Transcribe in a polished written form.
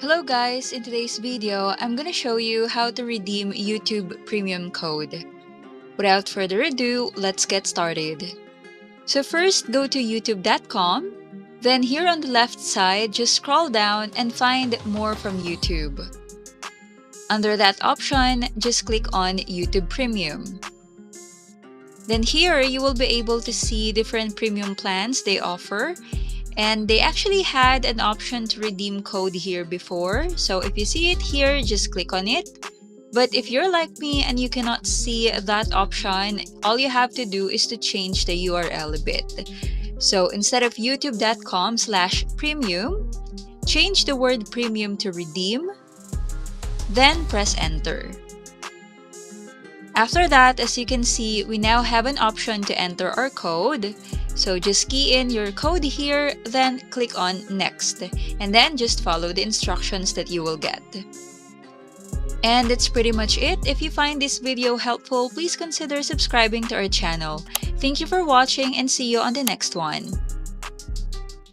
Hello guys, in today's video, I'm gonna show you how to redeem YouTube Premium code. Without further ado, let's get started. So first, go to youtube.com, then here on the left side, just scroll down and find More from YouTube. Under that option, just click on YouTube Premium. Then here, you will be able to see different premium plans they offer. And they actually had an option to redeem code here before, so if you see it here, just click on it. But if you're like me and you cannot see that option, all you have to do is to change the URL a bit. So instead of youtube.com/premium, change the word premium to redeem, then press enter. After that, as you can see, we now have an option to enter our code. So just key in your code here, then click on next, and then just follow the instructions that you will get. And that's pretty much it. If you find this video helpful, please consider subscribing to our channel. Thank you for watching and see you on the next one.